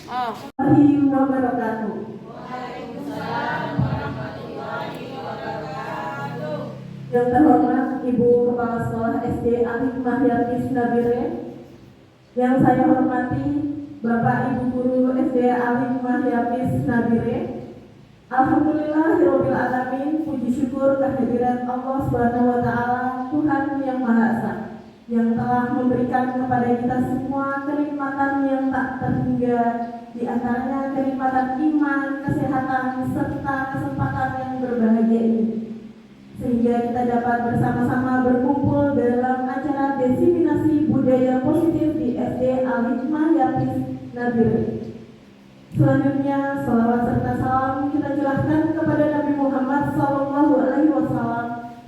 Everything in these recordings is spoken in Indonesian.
Warahmatullahi wabarakatuh. Yang terhormat Ibu Kepala Sekolah SD Al-Hikmah Yafis Nabire, yang saya hormati Bapak Ibu Guru SD Al-Hikmah Yafis Nabire. Alhamdulillahirabbil alamin, puji syukur kehadiran Allah Subhanahu wa taala, Tuhan yang Maha Esa, yang telah memberikan kepada kita semua kenikmatan yang tak terhingga, di antaranya kenikmatan iman, kesehatan, serta kesempatan yang berbahagia ini, sehingga kita dapat bersama-sama berkumpul dalam acara diseminasi budaya positif di SD Al-Hikmah Yafis Nabire. Selanjutnya, salawat serta salam kita curahkan kepada Nabi Muhammad SAW.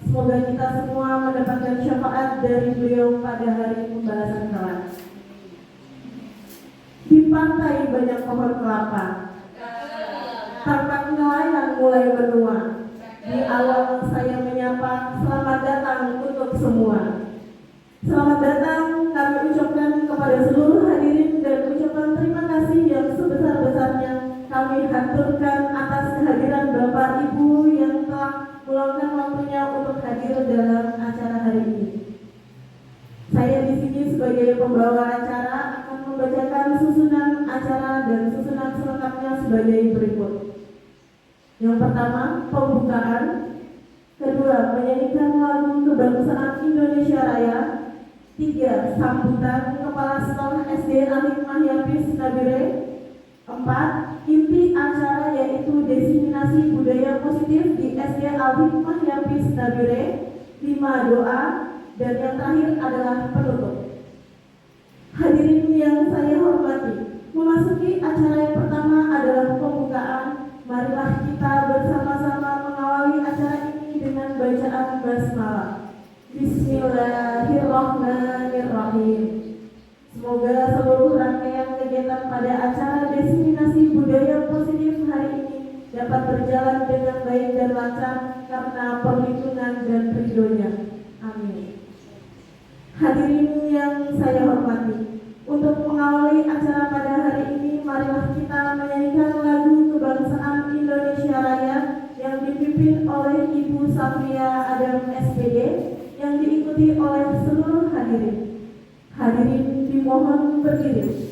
Semoga kita semua mendapatkan syafaat dari beliau pada hari pembalasan kelak. Di pantai banyak pohon kelapa, tampak nelayan mulai menua. Di awal saya menyapa, selamat datang untuk semua. Selamat datang kami ucapkan kepada seluruh hadirin dan ucapan terima kasih yang sebesar-besarnya kami haturkan atas kehadiran Bapak Ibu yang telah meluangkan waktunya untuk hadir dalam acara hari ini. Saya di sini sebagai pembawa acara akan membacakan susunan acara dan susunan selengkapnya sebagai berikut. Yang pertama, pembukaan. Kedua, menyanyikan lagu kebangsaan Indonesia Raya. 3. Sambutan Kepala Sekolah SD Al-Hikmah Yafis Nabire. 4. Inti acara yaitu diseminasi budaya positif di SD Al-Hikmah Yafis Nabire. 5. Doa. Dan yang terakhir adalah penutup. Hadirin yang saya hormati, memasuki acara yang pertama adalah pembukaan. Marilah kita bersama-sama mengawali acara ini dengan bacaan basmalah. Bismillahirrahmanirrahim. Semoga seluruh rangkaian kegiatan pada acara diseminasi budaya positif hari ini dapat berjalan dengan baik dan lancar karena perlindungan dan ridhonya. Amin. Hadirin yang saya hormati, untuk mengawali acara pada hari ini, marilah kita menyanyikan lagu kebangsaan Indonesia Raya yang dipimpin oleh Ibu Safia Adam SPD, yang diikuti oleh seluruh hadirin. Hadirin dimohon berdiri.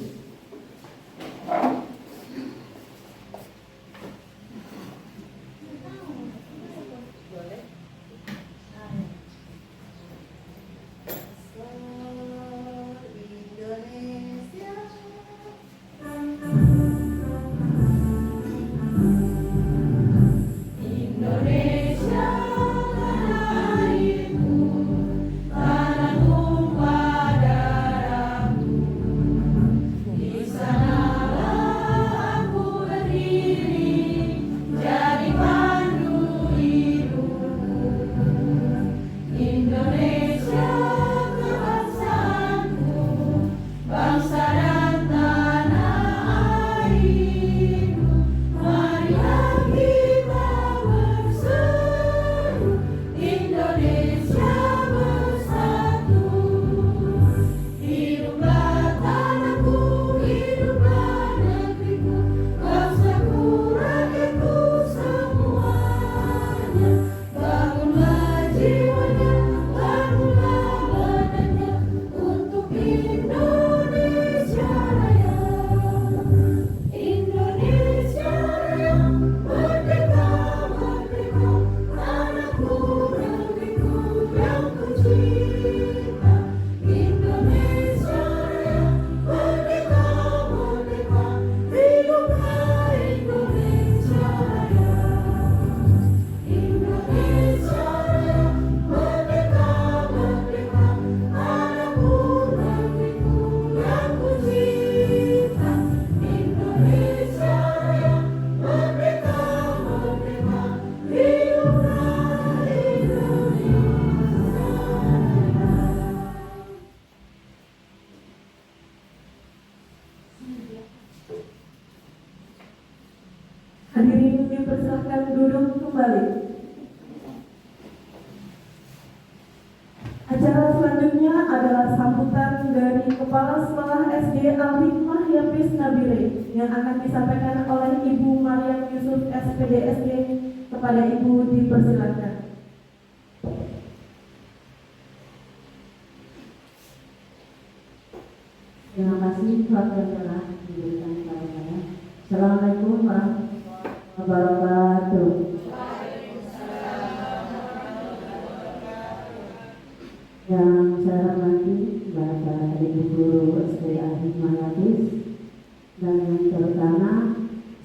Hadirin dipersilakan duduk kembali. Acara selanjutnya adalah sambutan dari Kepala Sekolah SD Al-Hikmah Yafis Nabire. Nabire yang akan disampaikan oleh Ibu Mariam Yusuf SPDSD. Kepada Ibu dipersilakan. Terima kasih waktu yang telah diberikan kepada saya. Assalamualaikum warahmatullahi wabarakatuh. Yang saya hormati Bapak Ibu Guru SPDA Hikmayatis dan yang terutama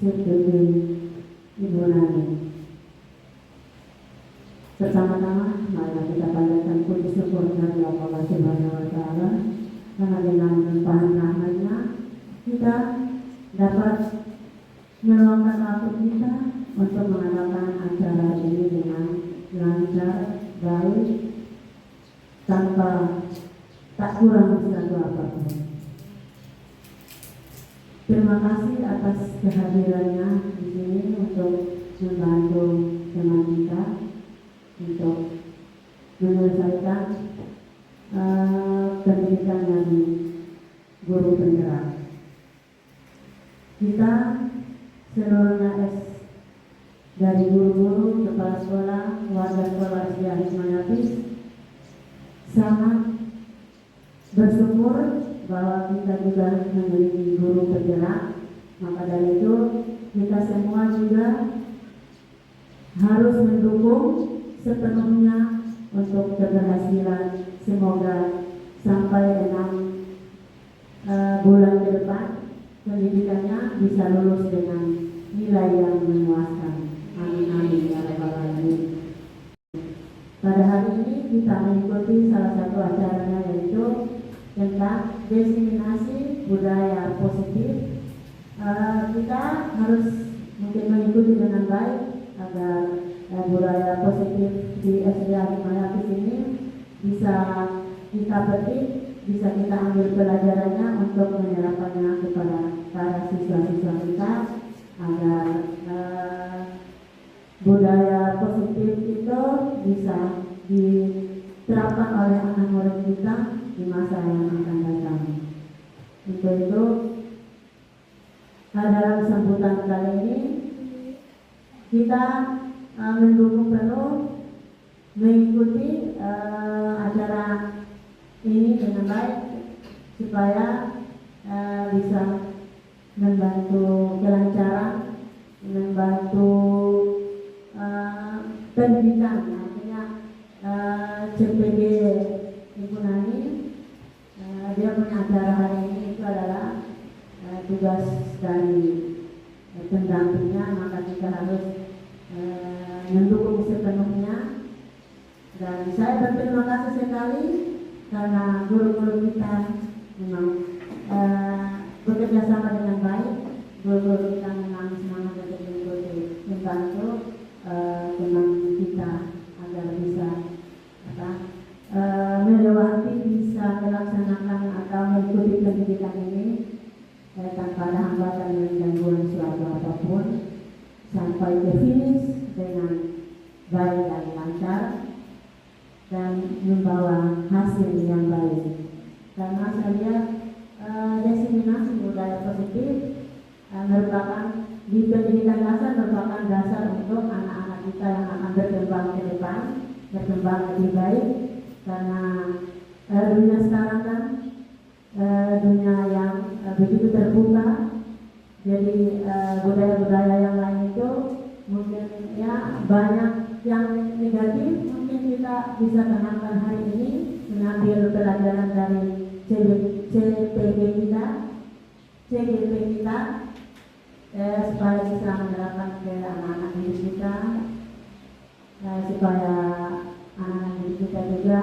Sekjen Ibu Nani. Pertama-tama mari kita panjatkan puji syukur dari Allah Subhanahu wa Ta'ala karena dengan limpahan rahmat-Nya kita dapat meluangkan waktu kita untuk mengadakan acara ini dengan lancar, baik, tanpa tak kurang satu apapun. Terima kasih atas kehadirannya di sini untuk membantu teman kita untuk menyelesaikan pendidikan dari guru penggerak. Kita seluruhnya dari guru-guru, kepala sekolah, warga sekolah SDA Hikmayatis sangat bersyukur bahwa kita juga memiliki guru penggerak. Maka dari itu kita semua juga harus mendukung sepenuhnya untuk keberhasilan. Semoga sampai 6 bulan ke depan pendidikannya bisa lulus dengan nilai yang memuaskan. Amin amin ya rabbal alamin. Pada hari ini kita mengikuti salah satu acaranya yaitu tentang diseminasi budaya positif. Kita harus mungkin mengikuti dengan baik agar budaya positif di SDA Hikmayatis ini bisa kita petik, bisa kita ambil pelajarannya untuk menerapkannya kepada para siswa-siswa kita agar budaya positif itu bisa diterapkan oleh anak murid kita di masa yang akan datang. Untuk itu dalam sambutan kali ini kita mendukung penuh mengikuti acara ini dengan baik supaya bisa membantu kelancaran, membantu pendidikan. Artinya CPG Ibu Nani dia punya acara hari ini itu adalah tugas dari pendampingnya, maka kita harus mendukung sepenuhnya. Dan saya berterima kasih sekali karena guru-guru kita memang bekerja sama dengan baik. Guru-guru kita memang semangat untuk membantu teman kita agar bisa melewati, bisa melaksanakan atau mengikuti pendidikan ini tanpa ada hambatan dan gangguan suatu apapun sampai ke finish dengan baik dan lancar dan membawa hasil yang baik. Karena saya lihat diseminasi budaya positif merupakan di pendidikan dasar merupakan dasar untuk anak-anak kita yang akan berkembang ke depan, berkembang lebih baik. Karena dunia sekarang kan dunia yang begitu terbuka, jadi budaya-budaya yang lain itu mungkin ya banyak yang negatif. Mungkin kita bisa kenalkan hari ini mengambil pelajaran dari CPG kita, CGP kita, supaya bisa menerapkan ke anak-anak didik kita, supaya anak-anak didik kita juga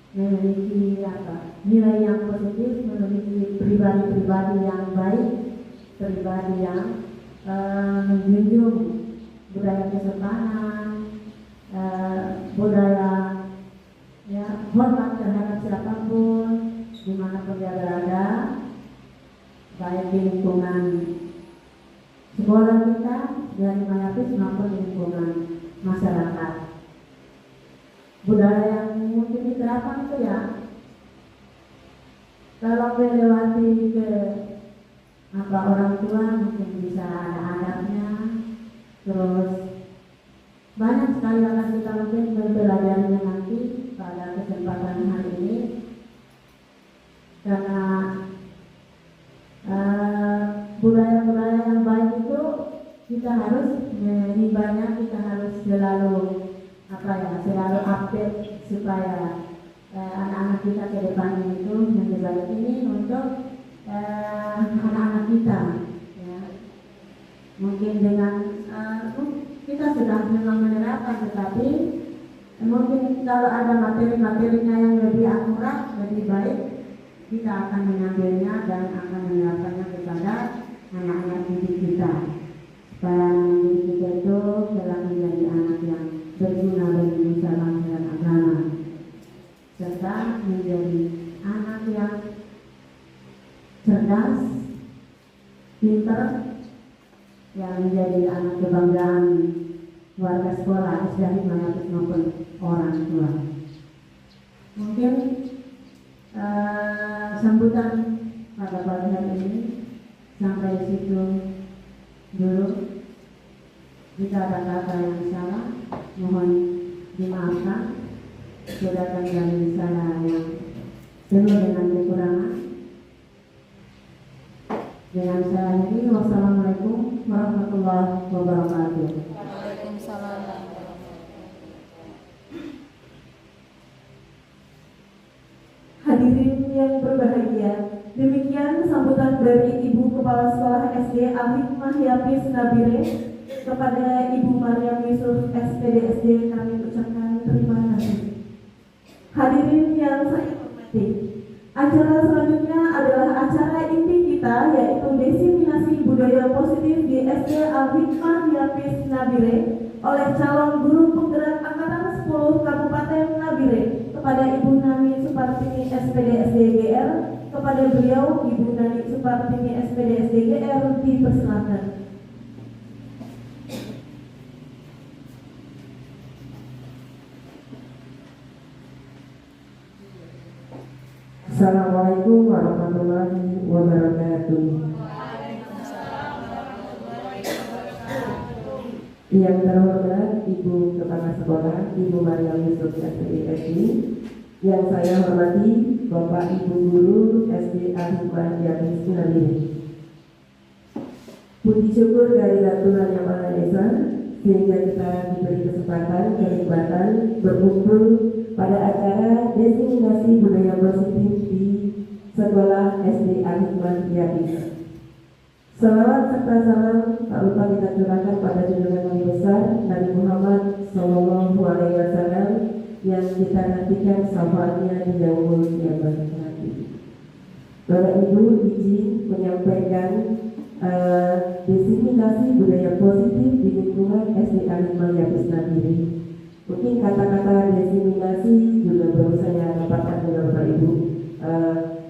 memiliki nilai yang positif, memiliki pribadi-pribadi yang baik, pribadi yang menjunjung budaya kesopanan, budaya ya hormat terhadap siapapun dimanapun dia berada, baik di lingkungan sekolah kita dari Hikmayatis maupun di lingkungan masyarakat. Budaya yang mungkin diterapkan itu ya kalau melewati ke apa orang tua mungkin bisa ada adabnya, terus banyak sekali akan kita mungkin mempelajarinya nanti pada kesempatan hari ini, karena budaya-budaya yang baik itu kita harus menimbannya, kita harus selalu selalu update supaya anak-anak kita ke depannya itu yang baik ini untuk anak-anak kita, ya. Mungkin dengan kita sudah memang menerapkan, tetapi mungkin kalau ada materi-materinya yang lebih akurat, lebih baik, kita akan mengambilnya dan akan menerapkannya kepada anak-anak didik kita, supaya didik kita itu telah menjadi anak yang berguna bagi nusa bangsa dan agama, serta menjadi anak yang cerdas, pintar, yang menjadi anak kebanggaan warga sekolah SD Hikmayatis maupun orang tua. Mungkin sambutan pada pagi hari ini sampai situ dulu. Jika ada kata yang salah, mohon dimaafkan. Sedangkan dari saya yang penuh dengan kekurangan. Dengan saya ini, wassalamualaikum warahmatullahi wabarakatuh. Waalaikumsalam. Hadirin yang berbahagia, demikian sambutan dari Ibu Kepala Sekolah SD Al-Hikmah Yafiz Nabire kepada Ibu Maryam Yusuf SPD kami ucapkan terima kasih. Hadirin yang saya hormati, acara selanjutnya adalah acara inti kita, yaitu diseminasi budaya positif di SD Al-Hikmah Yafiz Nabire oleh calon guru penggerak Angkatan 10 Kabupaten Nabire kepada Ibu Nani Supartini SPD SDGR. Kepada beliau Ibu Nani Supartini SPD SDGR dipersilakan. Assalamualaikum warahmatullahi wabarakatuh. Yang terhormat Ibu Kepala Sekolah Ibu Maryam Yusuf SPD, yang saya hormati Bapak Ibu Guru SD Al-Hikmah Yafiz Nabire. Puji syukur dari Tuhan Yang Maha Esa sehingga kita diberi kesempatan kenikmatan berkumpul pada acara diseminasi budaya positif di Sekolah SD Al-Hikmah Yafiz. Salawat serta salam tak lupa kita curahkan pada junjungan Nabi besar Nabi Muhammad SAW yang kita nantikan syafaatnya di yaumul kiamat nanti. Bapak Ibu izin menyampaikan diseminasi budaya positif di lingkungan SD Al-Hikmah Yafiz Nabire. Mungkin kata-kata diseminasi juga baru saya dapatkan dari Bapak Ibu.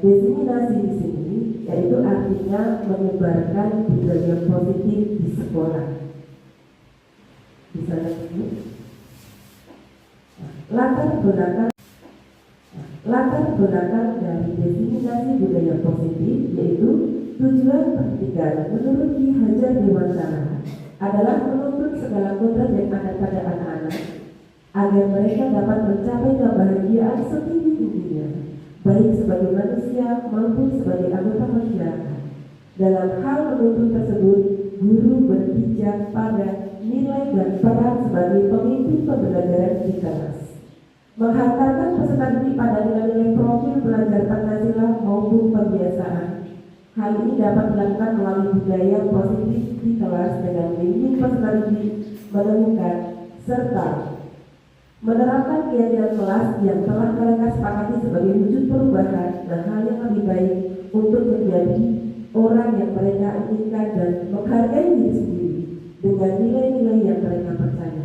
Diseminasi di sini yaitu artinya menyebarkan budaya positif di sekolah. Bisa ini. Latar belakang dari diseminasi budaya positif yaitu tujuan pendidikan menurut Ki Hajar Dewantara adalah menuntut segala kodrat yang ada pada anak-anak agar mereka dapat mencapai kebahagiaan setinggi-tingginya, baik sebagai manusia maupun sebagai anggota masyarakat. Dalam hal menuntut tersebut, guru berpijak pada nilai dan peran sebagai pemimpin pembelajaran di kelas, menghantarkan peserta didik pada nilai-nilai profil belajar Pancasila maupun pembiasaan. Hal ini dapat dilakukan melalui budaya positif di kelas dengan membimbing peserta didik menemukan serta menerapkan kegiatan kelas yang telah mereka sepakati sebagai wujud perubahan dan hal yang lebih baik untuk menjadi orang yang mereka inginkan dan menghargai diri sendiri dengan nilai-nilai yang mereka percaya.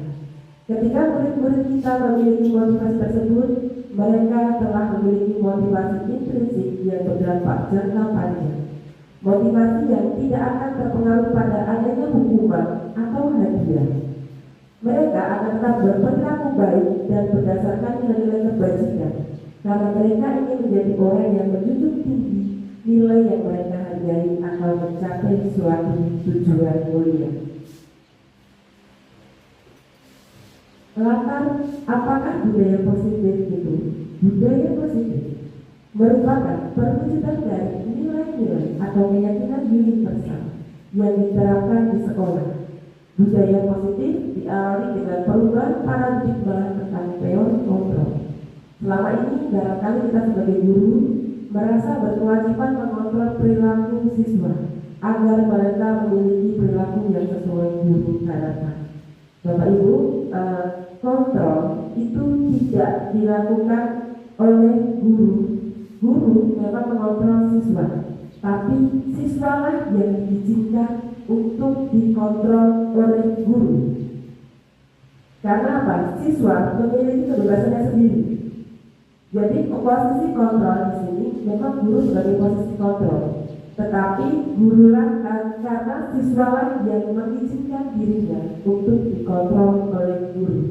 Ketika murid-murid kita memiliki motivasi tersebut, mereka telah memiliki motivasi intrinsik yang berdampak jangka panjang. Motivasi yang tidak akan terpengaruh pada adanya hukuman atau hadiah. Mereka akan tetap berperilaku baik dan berdasarkan nilai-nilai kebajikan, karena mereka ingin menjadi orang yang menjunjung tinggi nilai yang mereka hargai. dihargai atau mencapai suatu tujuan mulia. Latar apakah budaya positif itu? Budaya positif merupakan perwujudan dari nilai-nilai atau keyakinan diri bersama yang diterapkan di sekolah. Budaya positif diawali dengan perubahan paradigma tentang teori kontrol. Selama ini barangkali kita sebagai guru merasa berkewajiban mengontrol perilaku siswa agar mereka memiliki perilaku yang sesuai guru harapkan. Bapak Ibu, kontrol itu tidak dilakukan oleh guru. Guru memang mengontrol siswa, tapi siswalah yang diizinkan untuk dikontrol oleh guru. Karena apa? Siswa memiliki kebebasannya sendiri. Jadi posisi kontrol di sini memang guru sebagai posisi kontrol, tetapi gurulah karena siswalah yang mengizinkan dirinya untuk dikontrol oleh guru.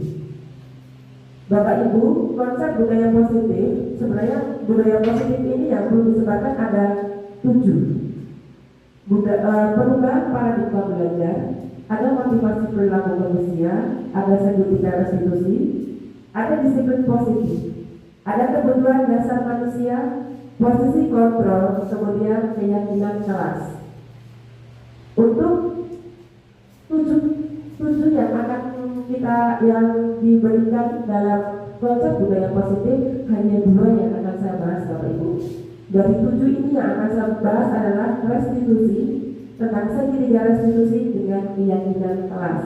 Bapak Ibu, konsep budaya positif, sebenarnya budaya positif ini yang perlu disebarkan ada 7. Perubahan paradigma belajar, ada motivasi perilaku manusia, ada segitiga restitusi, ada disiplin positif, ada kebutuhan dasar manusia, posisi kontrol, kemudian keyakinan kelas. Untuk tujuh yang akan yang diberikan dalam konsep budaya positif hanya 2 yang akan saya bahas, Bapak Ibu. Dari 7 ini yang akan saya bahas adalah restitusi, tentang segitiga restitusi dengan keyakinan kelas.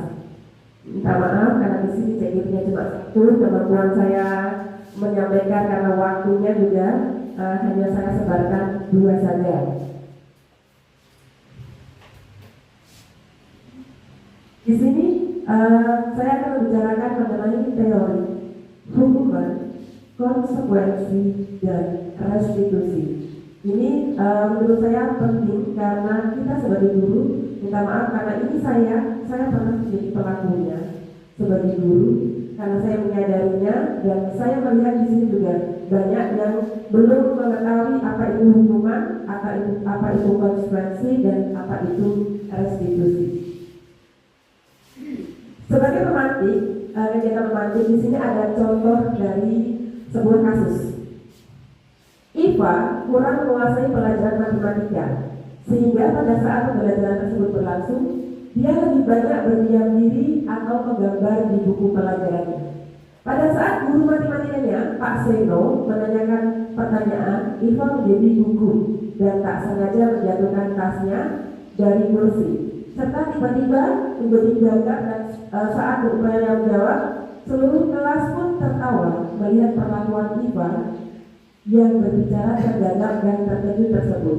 Minta maaf karena di sini segitiga cuma 1, kemampuan saya menyampaikan karena waktunya juga hanya saya sebarkan 2 saja. Di sini saya akan membicarakan mengenai teori hukuman, konsekuensi, dan restitusi. Ini menurut saya penting karena kita sebagai guru, minta maaf karena ini saya pernah menjadi pelakunya sebagai guru, karena saya menyadarinya dan saya melihat di sini juga banyak yang belum mengetahui apa itu hukuman, apa itu konsekuensi, dan apa itu restitusi. Sebagai pemantik, kegiatan pemantik di sini ada contoh dari sebuah kasus. Iva kurang menguasai pelajaran matematika, sehingga pada saat pembelajaran tersebut berlangsung, dia lebih banyak berdiam diri atau menggambar di buku pelajarannya. Pada saat guru matematikanya, Pak Seno, menanyakan pertanyaan, Iva menjadi gugup dan tak sengaja menjatuhkan tasnya dari kursi, serta tiba-tiba menjadi gagap dan saat berupaya menjawab, seluruh kelas pun tertawa melihat perlakuan Iva yang berbicara tergagap dan terkejut tersebut.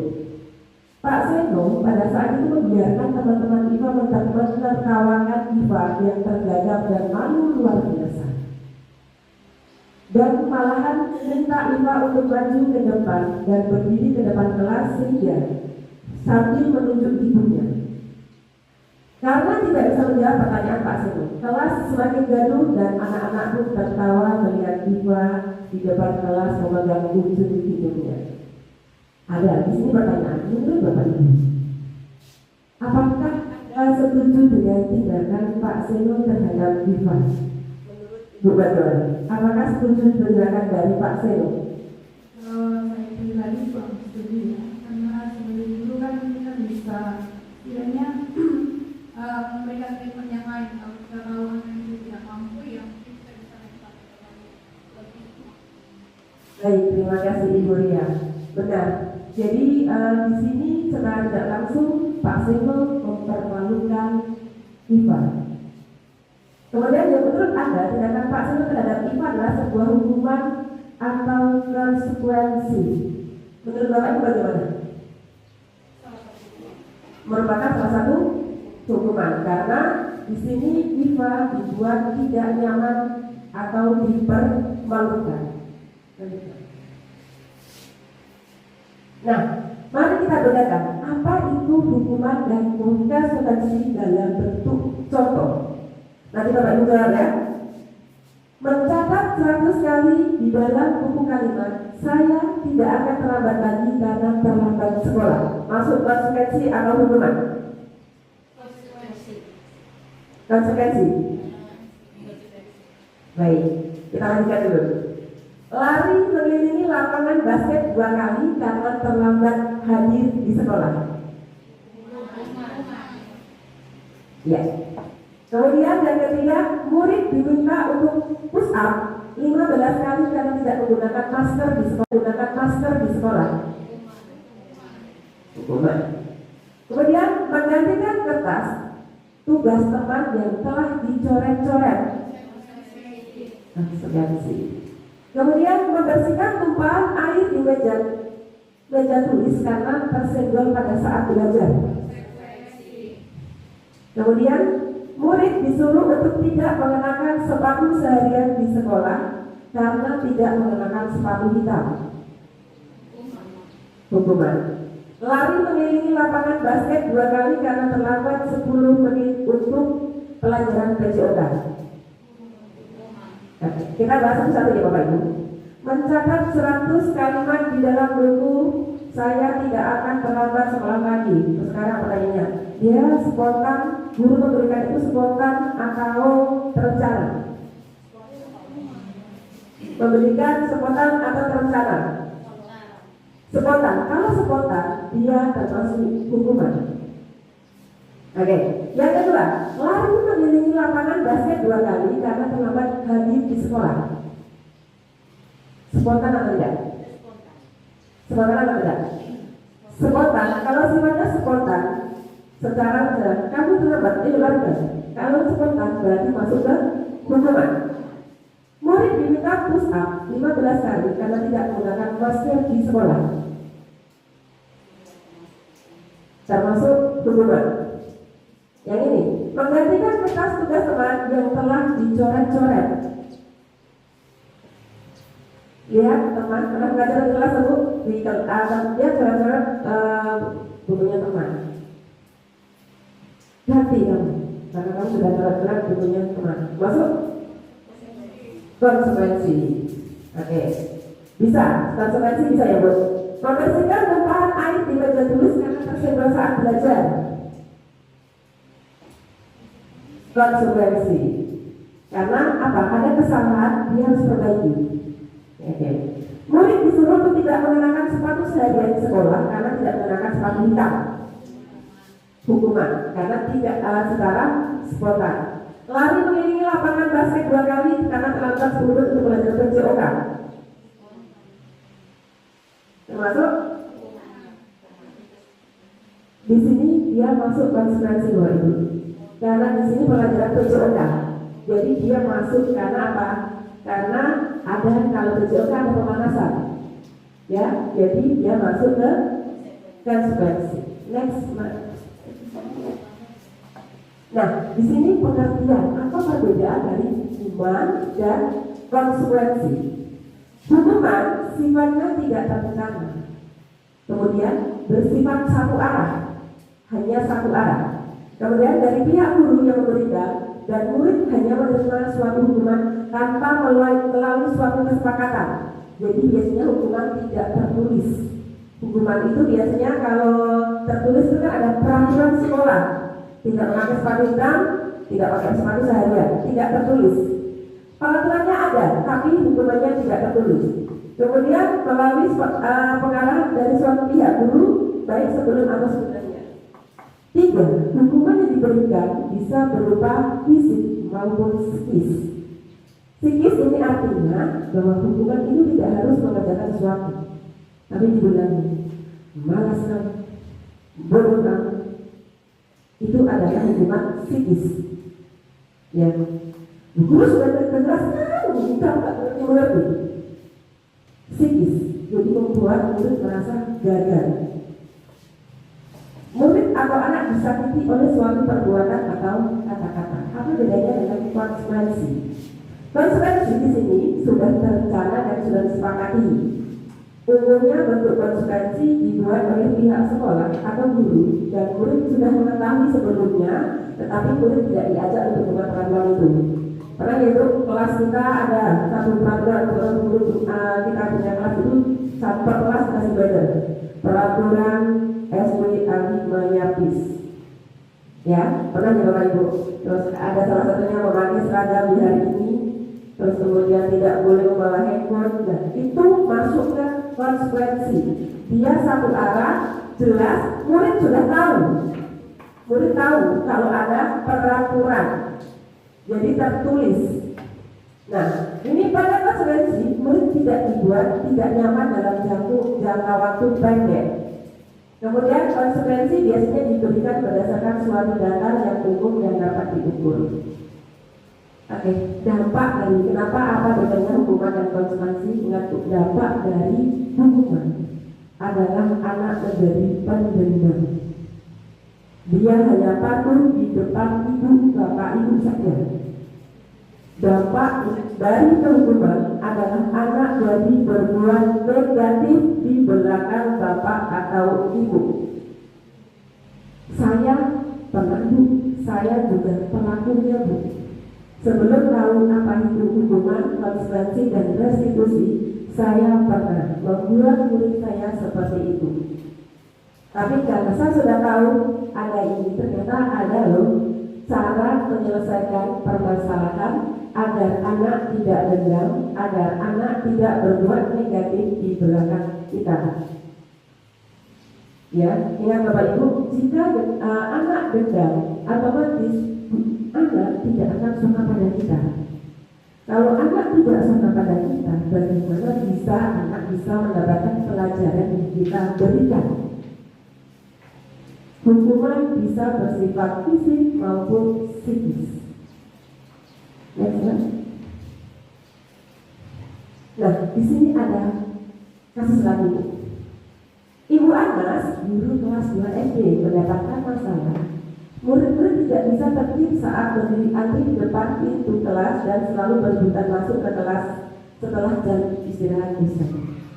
Pak Seno pada saat itu membiarkan teman-teman Iva menertawakan Iva yang tergagap dan malu luar biasa, dan malahan minta Iva untuk maju ke depan dan berdiri ke depan kelas sehingga sambil menunjuk ibunya. Karena tidak bisa menjawab pertanyaan Pak Seno, kelas semakin gaduh dan anak-anak pun tertawa melihat Iva di depan kelas memegang ujung hidungnya. Ada di sini pertanyaan, menurut Bapak Ibu, apakah Anda setuju dengan tindakan Pak Seno terhadap Iva? Bu Batul, apakah setuju tindakan dari Pak Seno? Saya pribadi kurang setuju ya, karena sebagai guru kan kita bisa setidaknya memberikan treatment yang lain. Kalau yang tidak mampu ya mungkin kita bisa lempar lebih. Baik, terima kasih Ibu Ria. Benar. Jadi di sini secara tidak langsung Pak Seno mempermalukan Iva. Kemudian yang menurut Anda tindakan Pak Seno terhadap Iva adalah sebuah hukuman atau konsekuensi? Menurut Bapak Ibu bagaimana? Merupakan salah satu hukuman karena di sini Iva dibuat tidak nyaman atau dipermalukan. Nah, mari kita bedakan apa itu hukuman dan konsekuensi dalam bentuk contoh. Nanti Bapak Ibu jawab ya. Mencatat 100 kali di dalam buku kalimat, saya tidak akan terlambat lagi karena terlambat sekolah. Masuk konsekuensi atau hukuman? Konsekuensi. Baik, kita lanjutkan dulu. Lari mengelilingi lapangan basket 2 kali karena terlambat hadir di sekolah. Ya. Kemudian yang ketiga, murid diminta untuk push up 15 kali karena tidak menggunakan masker di sekolah. Hukuman. Kemudian menggantikan kertas tugas teman yang telah dicoret-coret. Konsekuensi. Kemudian membersihkan tumpahan air di meja tulis karena tersenggol pada saat belajar. Kemudian murid disuruh untuk tidak mengenakan sepatu seharian di sekolah karena tidak mengenakan sepatu hitam. Hukuman. Lari mengelilingi lapangan basket 2 kali karena terlambat 10 menit untuk pelajaran PJOK. Kita bahas satu-satu ya Bapak Ibu. Mencatat 100 kalimat di dalam buku, saya tidak akan terlambat sekolah lagi. Terus sekarang pertanyaannya, dia spontan, guru memberikan itu spontan atau terencana? Memberikan spontan atau terencana? Spontan. Kalau spontan, dia termasuk hukuman. Oke. Yang kedua, lari mengelilingi lapangan basket 2 kali karena terlambat hadir di sekolah. Spontan atau tidak? Spontan atau tidak? Spontan. Kalau sifatnya spontan, secara kamu terlambat, lari. Kalau spontan berarti masuk ke hukuman. Murid diminta push up 15 kali karena tidak menggunakan masker di sekolah. Termasuk hukuman. Yang ini, menggantikan kertas tugas teman yang telah dicoret-coret. Lihat teman pernah belajar di kelas itu dia coret-coret bukunya teman. Ganti kamu, karena kamu sudah coret-coret bukunya teman. Masuk konsekuensi. Oke, bisa konsekuensi bisa ya Bu. Membersihkan tumpahan air di meja tulis karena tersenggol saat belajar. Konsekuensi. Karena apa? Ada kesalahan, dia harus perbaiki. Oke. Murid disuruh untuk tidak mengenakan sepatu seharian di sekolah karena tidak mengenakan sepatu hitam. Hukuman karena tidak secara spontan. Lari mengelilingi lapangan basket 2 kali karena terlambat 10 menit untuk belajar PJOK. Termasuk di sini dia masuk konsekuensi Bapak Ibu. Karena di sini pelajaran PJOK. Jadi dia masuk karena apa? Karena ada kalau PJOK ada pemanasan. Ya, jadi dia masuk ke konsekuensi. Next. Nah, di sini pengertian apa perbedaan dari hukuman dan konsekuensi. Hukuman sifatnya tidak terencana, kemudian bersifat satu arah, hanya satu arah. Kemudian dari pihak guru yang memberikan dan murid hanya menerima suatu hukuman tanpa melalui suatu kesepakatan. Jadi biasanya hukuman tidak tertulis. Hukuman itu biasanya kalau tertulis itu kan ada peraturan sekolah. Tidak memakai sepatu hitam, tidak pakai sepatu seharian, tidak tertulis. Peraturannya ada, tapi hukumannya tidak tertulis. Kemudian melalui pengarahan dari suatu pihak guru, baik sebelum atau sebenarnya. 3. Hukuman yang diberikan bisa berupa fisik maupun psikis. Psikis ini artinya bahwa hukuman itu tidak harus mengerjakan sesuatu, tapi dibilang malas kamu, bodoh kamu. Itu adalah hukuman psikis. Ya, guru sudah terjelaskan, kita nggak mengerti. Psikis, jadi membuat murid merasa gagal. Murid atau anak disakiti oleh suatu perbuatan atau kata-kata. Apa bedanya dengan konsekuensi? Konsekuensi di sini sudah terencana dan sudah disepakati. Umumnya bentuk konsekuensi dibuat oleh pihak sekolah atau guru dan murid sudah mengetahui sebelumnya, tetapi murid tidak diajak untuk membuat peraturan itu. Pernah itu kelas kita ada satu peraturan guru kita punya kelas itu satu kelas kasih belajar peraturan SW Alimayapis. Ya, pernah ya Bapak Ibu. Terus ada salah satunya memakai seragam di hari ini. Terus kemudian tidak boleh membawa handphone. Dan itu masuk ke konsekuensi. Dia satu arah jelas, murid sudah tahu. Murid tahu kalau ada peraturan. Jadi tertulis. Nah, ini pada konsekuensi murid tidak dibuat tidak nyaman dalam jangka waktu pendek. Kemudian konsekuensi biasanya diberikan berdasarkan suatu data yang umum dan dapat diukur. Oke, dampak dari kenapa apa bedanya hukuman dan konsekuensi? Ingat, dampak dari hukuman adalah anak menjadi pendendam. Dia hanya patuh di depan ibu bapak ibu saja. Dampak dari kehukuman adalah anak jadi berbuat negatif di belakang bapak atau ibu. Saya pernah Bu, saya juga pelakunya Bu. Sebelum tahu apa itu hukuman, konsekuensi dan restitusi, saya pernah membuat murid saya seperti itu. Tapi karena saya sudah tahu ada ini, ternyata ada loh cara menyelesaikan permasalahan agar anak tidak dendam, agar anak tidak berbuat negatif di belakang kita. Ya, ingat Bapak Ibu, jika anak dendam, otomatis anak tidak akan suka pada kita. Kalau anak tidak suka pada kita, bagaimana bisa anak bisa mendapatkan pelajaran yang kita berikan? Hukuman bisa bersifat fisik maupun psikis. Nah, di sini ada kasus lagi. Ibu Anas, guru kelas 2 SD, mendapatkan masalah. Murid-murid tidak bisa tertib saat berdiri antri di depan pintu kelas dan selalu berebutan masuk ke kelas setelah jam istirahat bisa.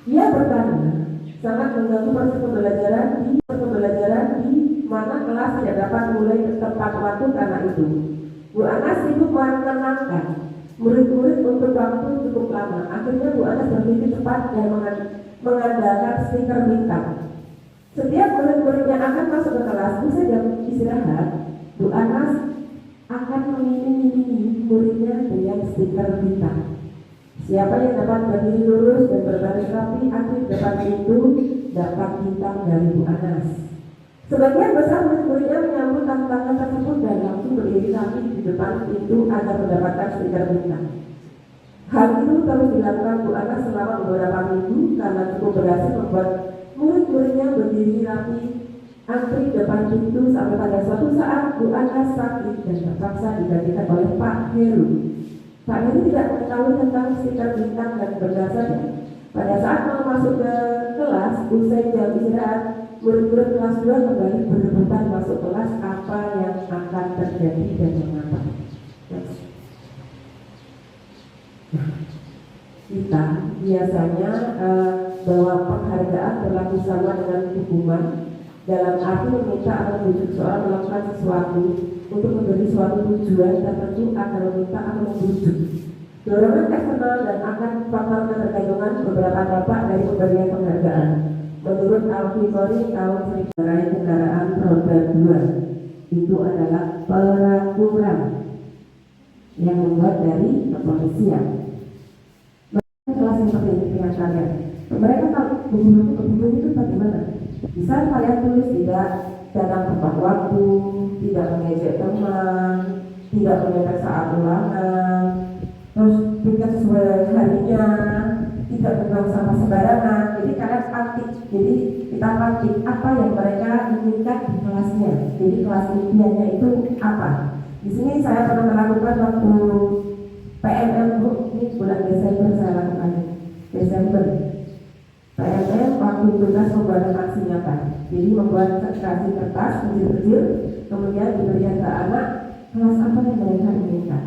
Ia bertanya, sangat mengganggu proses pembelajaran di mana kelas tidak dapat mulai tepat waktu karena itu. Bu Anas sibuk menenangkan murid-murid untuk waktu cukup lama. Akhirnya Bu Anas berpikir cepat dan mengandalkan stiker bintang. Setiap murid-murid yang akan masuk ke kelas, usai jam istirahat, Bu Anas akan mengiring-iringi muridnya dengan stiker bintang. Siapa yang dapat berdiri lurus dan berbaris rapi antri depan pintu dapat bintang dari Bu Anas. Sebagian besar murid-muridnya menyambut tantangan tersebut dan langsung berdiri rapi di depan pintu agar mendapatkan stiker bintang. Hal itu terus dilakukan Bu Anas selama beberapa minggu karena cukup berhasil membuat murid-muridnya berdiri rapi antri depan pintu sampai pada suatu saat Bu Anas sakit dan terpaksa digantikan oleh Pak Heru. Pak Heru tidak mengetahui tentang stiker bintang dan berdasarnya. Pada saat mau masuk ke kelas, usai jam istirahat, murid-murid kelas 2 kembali berebutan masuk kelas. Apa yang akan terjadi dan mengapa? Kita biasanya bahwa penghargaan berlaku sama dengan hukuman dalam arti meminta atau membujuk seorang melakukan sesuatu untuk memberi suatu tujuan tertentu akan meminta atau membujuk. Dorongan eksternal dan akan faktor ketergantungan beberapa dampak dari pemberian penghargaan. Menurut Al-Fihori tahun 1900 kendaraan roda 2 itu adalah peraturan yang membuat dari kepolisian. Kelas yang seperti ini dengan kalian, mereka tahu hubungan kebutuhan itu bagaimana. Bisa kalian tulis tidak datang tepat waktu, tidak mengejek teman, tidak menyetek saat ulangan, terus tidak sesuai harinya, tidak membuang sampah sembarangan. Jadi kalian aktif, jadi kita aktif apa yang mereka inginkan di kelasnya. Jadi kelas impiannya itu apa? Di sini saya pernah melakukan waktu PMM Bu, ini bulan Desember saya lakukan. Desember PMM waktu tugas pembuatan aksi nyata. Jadi membuat kasih kertas kecil-kecil, kemudian diberikan ke anak kelas apa yang mereka inginkan.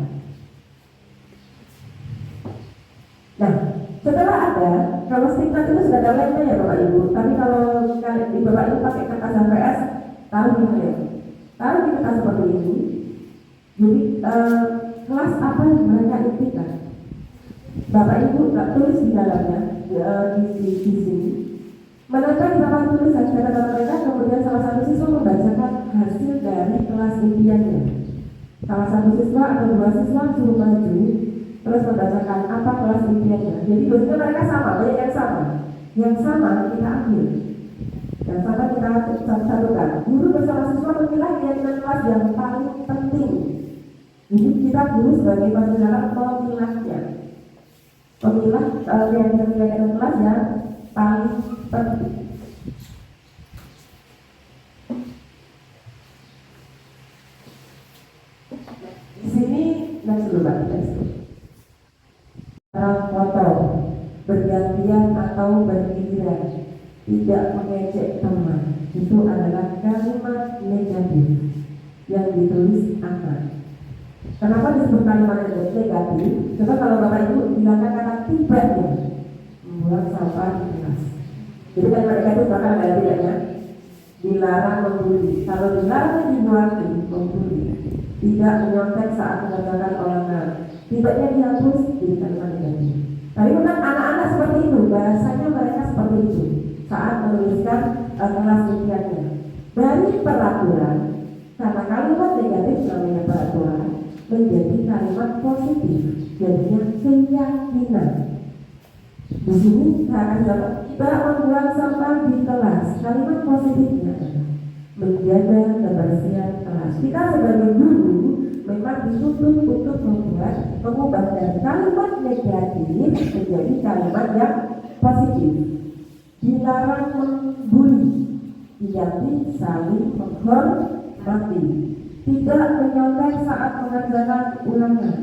Nah, setelah ada, kalau stigma itu sudah ada lemnya ya Bapak Ibu. Tapi kalau kalian di Bapak Ibu pakai kertas HVS, taruh di mana? Taruh di kertas seperti ini. Jadi kelas apa yang mereka impikan. Bapak Ibu tak tulis di dalamnya di sini. Mereka di papan tulisan kata mereka, kemudian salah satu siswa membacakan hasil dari kelas impiannya. Salah satu siswa atau dua siswa suruh maju terus membacakan apa kelas impiannya. Jadi biasanya mereka sama, banyak yang sama. Yang sama kita ambil. Yang sama kita satukan. Guru bersama siswa memilah keyakinan kelas yang paling penting. Jadi kita guru sebagai penyelenggara memilahnya. Pemilah keyakinan kelas yang paling penting. Di sini next dulu Pak, kotor, bergantian atau bergiliran, tidak mengejek teman, itu adalah kalimat negatif yang ditulis anak. Kenapa disebut kalimat negatif? Coba kalau Bapak Ibu bilangkan kata tidaknya membuang sampah di kelas. Jadi kalimat negatif bahkan ada tidaknya, dilarang membuli. Kalau dilarang dibuang membuli. Tidak menyontek saat mengerjakan ulangan, tidaknya dihapus, jadi kalimat negatif. Tapi memang anak-anak seperti itu, bahasanya mereka seperti itu saat menuliskan kelas impiannya. Dari peraturan, karena kalimat negatif namanya peraturan, menjadi kalimat positif, jadinya keyakinan. Di sini saya akan tidak membuang sampah di kelas. Kalimat positifnya adalah menjaga kebersihan kelas. Kita sebagai guru memang dituntut untuk mengubah dari kalimat negatif menjadi kalimat yang positif. Dilarang membuli, diganti saling menghormati. Tidak menyontek saat mengerjakan ulangan,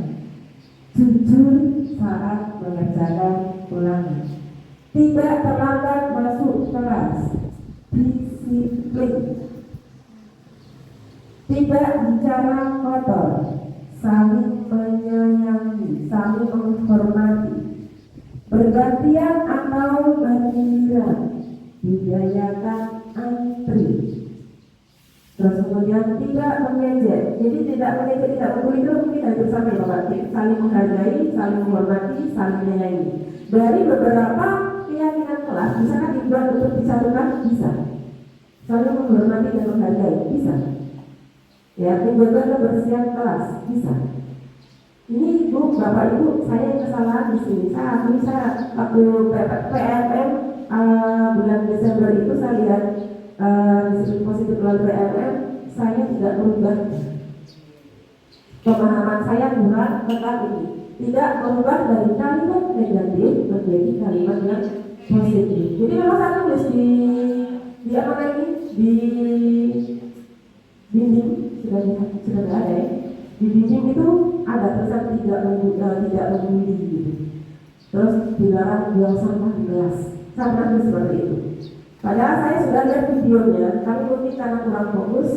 jujur saat mengerjakan ulangan. Tidak terlambat masuk kelas, disiplin. Tidak bicara kotor, saling menyayangi, saling menghormati. Bergantian atau bergiliran, didayakan antri. Terus kemudian tidak mengejek. Jadi tidak mengejek, tidak membuli itu mungkin hampir sama ya Bapak. Saling menghargai, saling menghormati, saling menyayangi. Dari beberapa keyakinan kelas, misalkan dibuat untuk disatukan, bisa. Saling menghormati dan menghargai, bisa. Ya, menjaga kebersihan kelas, bisa. Ini Bu, Bapak Ibu, saya yang kesalahan di sini. Saya waktu PRM bulan Desember itu saya lihat disiplin positif melalui PRM, saya tidak merubah. Pemahaman saya kurang tentang ini. Tidak merubah dari kalimat negatif menjadi kalimat yang positif. Jadi memang saya tulis di apa lagi di dinding sudah ada ya. Di dinding itu ada tulisan tidak membuli gitu. Terus dilarang buang sampah di kelas. Sama seperti itu. Padahal saya sudah lihat videonya, tapi mungkin karena kurang fokus,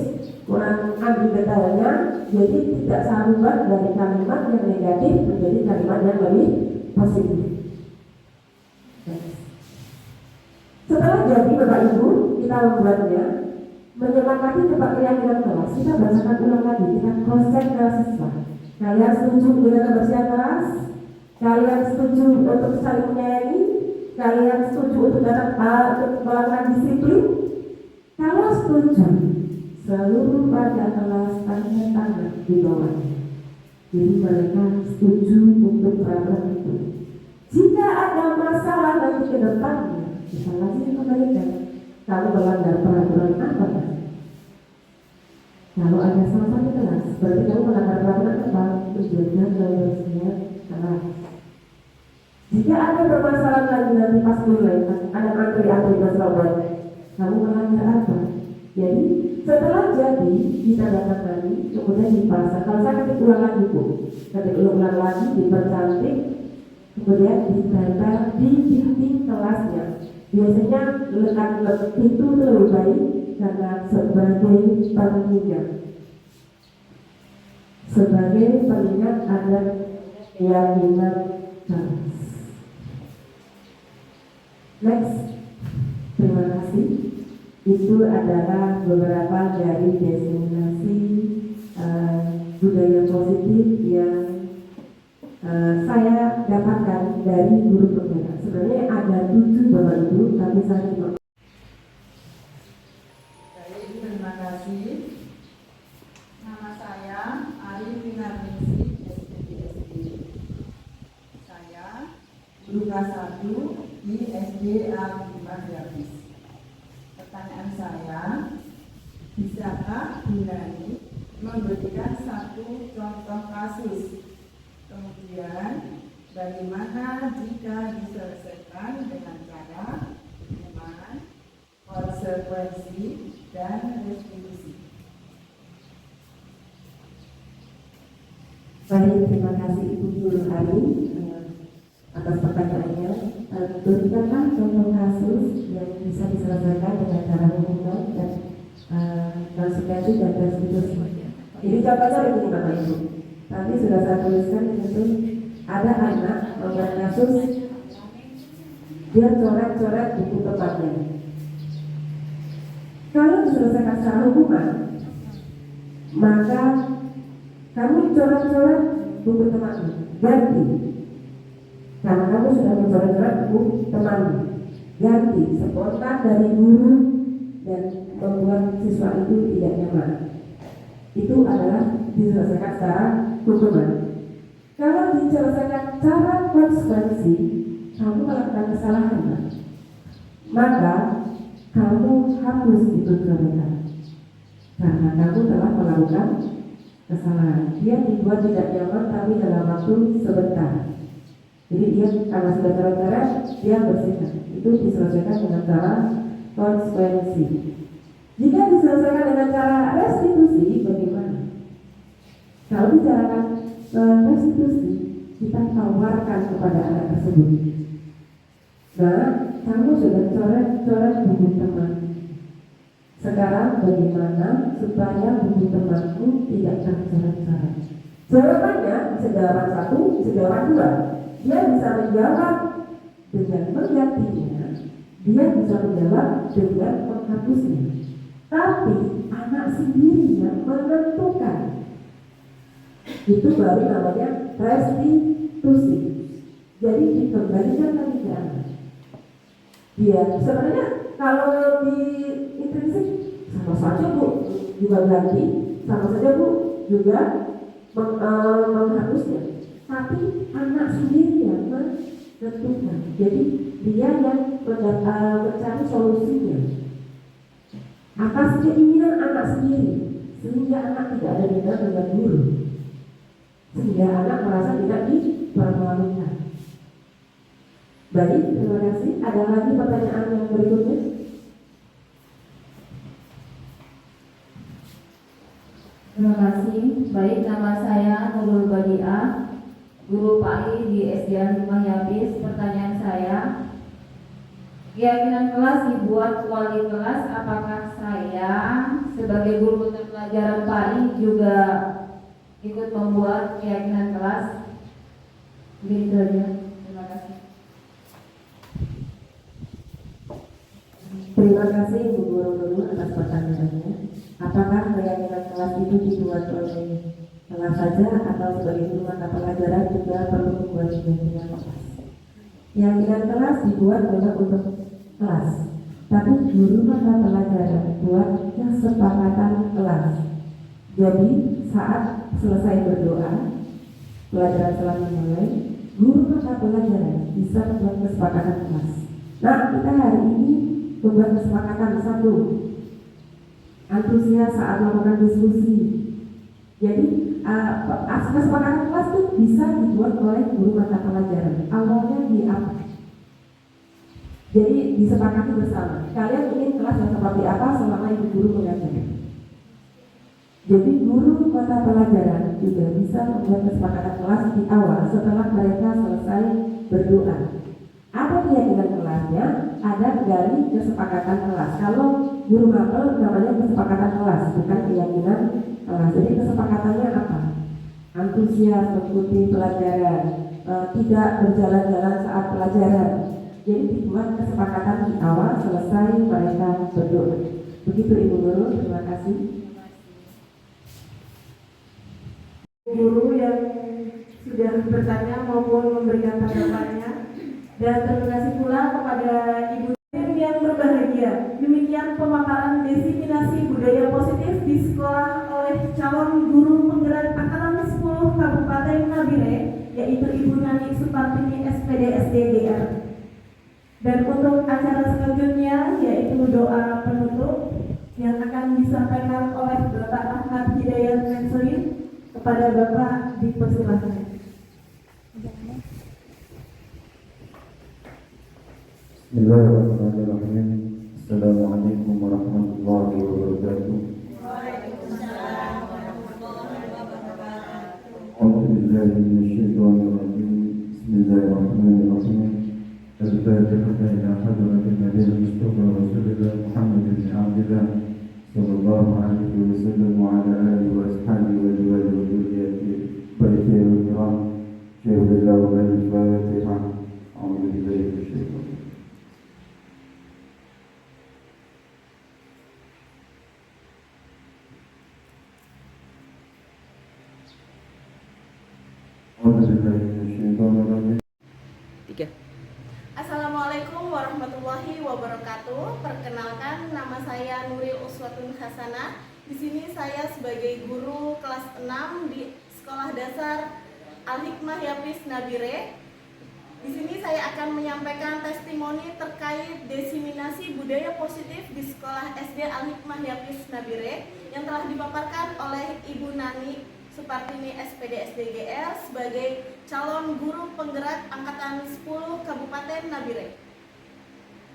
kurang ambil detailnya, jadi tidak saya ubah dari kalimat yang negatif menjadi kalimat yang lebih positif. Setelah jadi Bapak Ibu, kita membuatnya, menyemangati tempat keyakinan kelas, kita bacakan ulang lagi, kita cross check ke siswa. Kalian setuju dengan kebersihan kelas? Kalian setuju untuk saling menyayangi? Kalian setuju untuk datang untuk melakukan disiplin? Kalau setuju, seluruh warga kelas tanda tangan di bawahnya. Jadi mereka setuju untuk peraturan itu. Jika ada masalah nanti ke depannya, bisa lagi kembalikan. Kalau melanggar peraturan apa? Kalau ada salah satu kelas, berarti kamu melanggar peraturan apa? Tujuannya kebersihan kelas. Jika ada permasalahan lagi nanti pas mulai, ada antri-antri berserobot, kamu melanggar apa? Jadi setelah jadi ditandatangani, kemudian dipasang. Kalau saya ketik ulang lagi Bu, ketik ulang lagi, dipercantik, kemudian ditempel di dinding kelasnya. Biasanya letak pintu itu lebih baik karena sebagai pengingat. Sebagai pengingat ada keyakinan kelas. Next, terima kasih. Itu adalah beberapa dari definisi budaya positif yang kebijakan dari guru penggerak. Sebenarnya ada 7 Bapak Ibu, tapi saya cuma. Baik, terima kasih. Nama saya Ari Winarningsih, SPDSD. Saya guru kelas 1 di SD Al-Hikmah Grafis. Pertanyaan saya, bisakah Bu Nani memberikan satu contoh kasus? Kemudian, bagaimana jika diselesaikan dengan cara hukuman, konsekuensi, dan restitusi? Baik, terima kasih Ibu Guru Ari atas pertanyaannya. Berikanlah contoh kasus yang bisa diselesaikan dengan cara hukuman dan konsekuensi dan restitusi. Jadi contohnya begini Bapak Ibu. Tadi sudah saya tuliskan itu ada anak membuat kasus dia coret-coret buku temannya. Kalau diselesaikan secara hukuman, maka kamu coret-coret buku temanmu, ganti. Karena kamu sudah mencoret-coret buku temanmu, ganti. Spontan dari guru dan membuat siswa itu tidak nyaman. Itu adalah diselesaikan secara hukuman. Kalau diselesaikan secara konsekuensi, kamu melakukan kesalahan, maka kamu hapus itu coretan. Karena kamu telah melakukan kesalahan. Dia dibuat tidak nyaman tapi dalam waktu sebentar. Jadi dia kalau sudah coret-coret, dia bersihkan. Itu diselesaikan dengan cara konsekuensi. Jika diselesaikan dengan cara restitusi, bagaimana? Kalau bicarakan restitusi, kita tawarkan kepada anak tersebut. Nah, kamu sudah coret-coret buku teman. Sekarang bagaimana supaya buku temanku tidak tercoret-coret? Jawabannya bisa jawaban 1, bisa jawaban 2. Dia bisa menjawab dengan menggantinya, dia bisa menjawab dengan menghapusnya. Tapi anak sendiri yang menentukan. Itu baru namanya restitusi. Jadi dikembalikan lagi ke anak. Dia sebenarnya kalau di intrinsik sama saja Bu juga ganti, sama saja Bu juga menghapusnya. Tapi anak sendiri yang menentukan. Jadi dia yang mencari solusinya atas keinginan anak sendiri, sehingga anak tidak ada dendam dengan guru, sehingga anak merasa tidak dipermalukan. Baik, terima kasih. Ada lagi pertanyaan yang berikutnya? Terima kasih. Baik, nama saya Nurul Badiah, guru PAI di SD Al-Hikmah Yabis. Pertanyaan saya, keyakinan kelas dibuat wali kelas. Apakah saya sebagai guru mata pelajaran PAI juga ikut membuat keyakinan kelas? Begitu aja. Terima kasih. Terima kasih Bu Guru atas pertanyaannya. Apakah keyakinan kelas itu dibuat oleh kelas saja atau sebagai guru mata pelajaran juga perlu membuat keyakinan kelas? Keyakinan kelas dibuat memang untuk kelas, tapi guru mata pelajaran buat kesepakatan kelas. Jadi saat selesai berdoa, pelajaran telah dimulai, guru mata pelajaran bisa membuat kesepakatan kelas. Nah, kita hari ini membuat kesepakatan 1, antusias saat melakukan diskusi. Jadi kesepakatan kelas itu bisa dibuat oleh guru mata pelajaran. Awalnya di apa? Jadi disepakati bersama. Kalian ingin kelas yang seperti apa selama ibu guru mengajar. Jadi guru mata pelajaran juga bisa membuat kesepakatan kelas di awal setelah mereka selesai berdoa. Ada keyakinan kelasnya, ada dari kesepakatan kelas. Kalau guru mapel namanya kesepakatan kelas, bukan keyakinan kelas. Jadi kesepakatannya apa? Antusias mengikuti pelajaran, tidak berjalan-jalan saat pelajaran. Jadi dibuat kesepakatan di awal, selesai mereka berdoa. Begitu Ibu Guru, terima kasih. Guru yang sudah bertanya maupun memberikan tanggapannya. Dan terima kasih pula kepada Ibu yang berbahagia. Demikian pemaparan diseminasi budaya positif di sekolah oleh calon guru penggerak Angkatan 10 Kabupaten Nabire, yaitu Ibu Nani Supartini SPD SDGR. Dan untuk acara selanjutnya yaitu doa penutup yang akan disampaikan oleh Bapak Ahmad Hidayat Mensoin. Kepada Bapak dipersilahkan. Bismillahirrahmanirrahim. Assalamualaikum warahmatullahi wabarakatuh. Waalaikumsalam warahmatullahi wabarakatuh. A'udzu billahi minasyaitonir rajim. Bismillahirrahmanirrahim. Al-Fatihah ila hadratin Nabiyil Mustafa Rasulillah Muhammad bin Abdillah sallallahu alaihi wasallam wa ala alihi wa ashabihi wa azwajihi wa dhurriyyatihi baitihi al-kiram. Syahidallahu al-Fatihah. A'udzu billahi minasyaitonir rajim. Assalamualaikum warahmatullahi wabarakatuh. Perkenalkan, nama saya Nuril Uswatun Hasanah. Di sini saya sebagai guru kelas 6 di Sekolah Dasar Al-Hikmah Yapis Nabire. Di sini saya akan menyampaikan testimoni terkait diseminasi budaya positif di Sekolah SD Al-Hikmah Yapis Nabire yang telah dipaparkan oleh Ibu Nani Supartini SPD SDGR sebagai calon guru penggerak Angkatan 10 Kabupaten Nabire.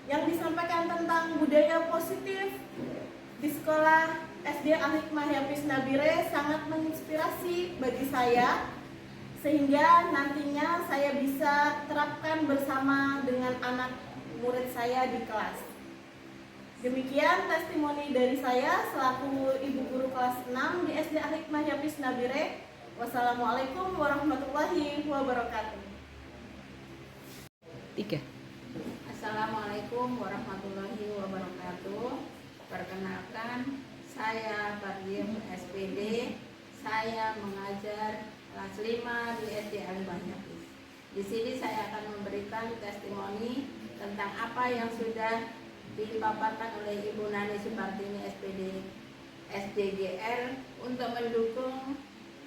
Yang disampaikan tentang budaya positif di Sekolah SD Al-Hikmah Yapis Nabire sangat menginspirasi bagi saya, sehingga nantinya saya bisa terapkan bersama dengan anak murid saya di kelas. Demikian testimoni dari saya selaku Ibu Guru kelas 6 di SD Al-Hikmah Yapis Nabire. Wassalamualaikum warahmatullahi wabarakatuh. 3. Assalamualaikum warahmatullahi wabarakatuh. Perkenalkan, saya Bardim SPD. Saya mengajar kelas 5 di SD Al-Hikmah Yapis. Di sini saya akan memberikan testimoni tentang apa yang sudah dipaparkan oleh Ibu Nani Supartini SPD SDGR untuk mendukung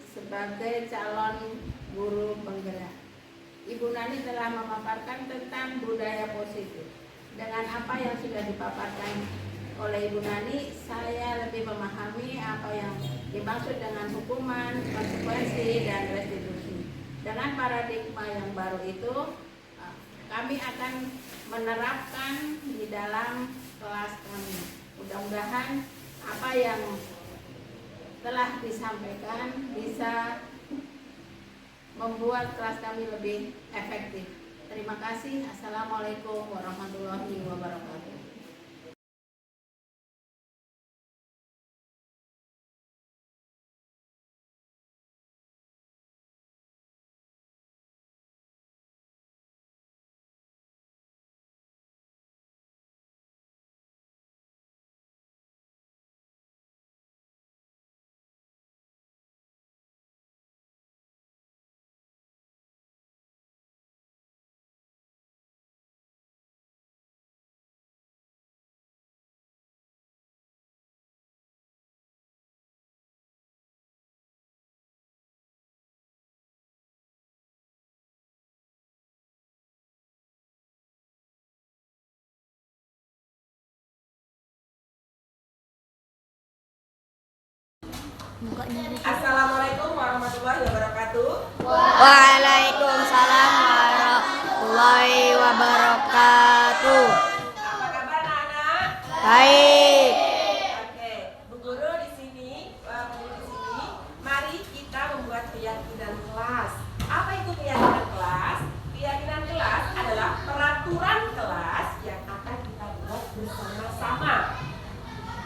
sebagai calon guru penggerak. Ibu Nani telah memaparkan tentang budaya positif. Dengan apa yang sudah dipaparkan oleh Ibu Nani, saya lebih memahami apa yang dimaksud dengan hukuman, konsekuensi, dan restitusi. Dengan paradigma yang baru itu, kami akan menerapkan di dalam kelas kami. Mudah-mudahan apa yang telah disampaikan bisa membuat kelas kami lebih efektif. Terima kasih. Assalamualaikum warahmatullahi wabarakatuh. Assalamualaikum warahmatullahi wabarakatuh. Waalaikumsalam warahmatullahi wabarakatuh. Apa kabar anak-anak? Baik. Oke, Bu Guru di sini, mari kita membuat keyakinan kelas. Apa itu keyakinan kelas? Keyakinan kelas adalah peraturan kelas yang akan kita buat bersama-sama.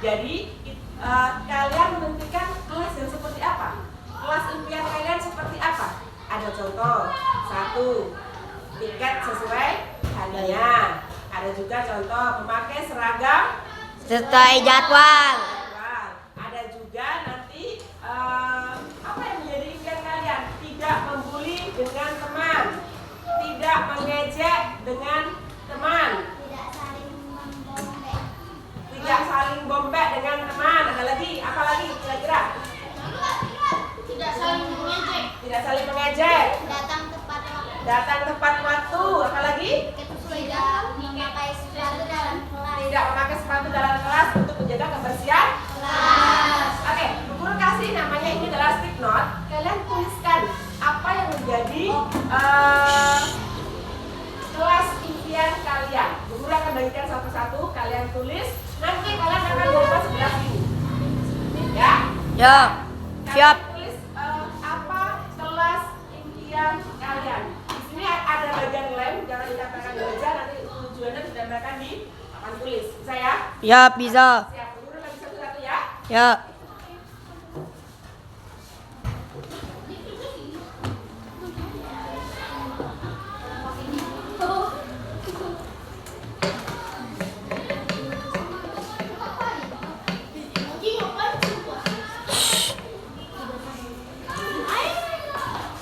Jadi kalian menentukan kelas yang seperti apa? Kelas impian kalian seperti apa? Ada contoh, 1, tiket sesuai harinya. Ada juga contoh memakai seragam Sesuai jadwal. Ada juga nanti apa yang menjadi impian kalian? Tidak membuli dengan teman. Tidak mengejek dengan teman. Tidak saling bombek dengan teman. Ada lagi? Apa lagi kira-kira? Tidak saling mengejek. Tidak saling mengejek. Datang tepat waktu. Datang tepat waktu. Apa lagi? Tidak memakai sepatu dalam kelas. Tidak memakai sepatu dalam kelas untuk menjaga kebersihan Kelas. Oke, Bu Guru kasih namanya ini adalah stick note. Kalian tuliskan apa yang menjadi kelas impian kalian. Bu Guru akan bagikan satu-satu, kalian tulis. Nanti kalian akan bawa sebelah sini. Ya? Ya. Kalian Siap. tulis apa kelas impian kalian. Di sini ada bagian lem, jangan ditempelkan di meja, nanti tujuannya ditempelkan di papan tulis. Bisa ya? Ya, bisa. Siap. Bu Guru lagi satu-satu ya. Ya.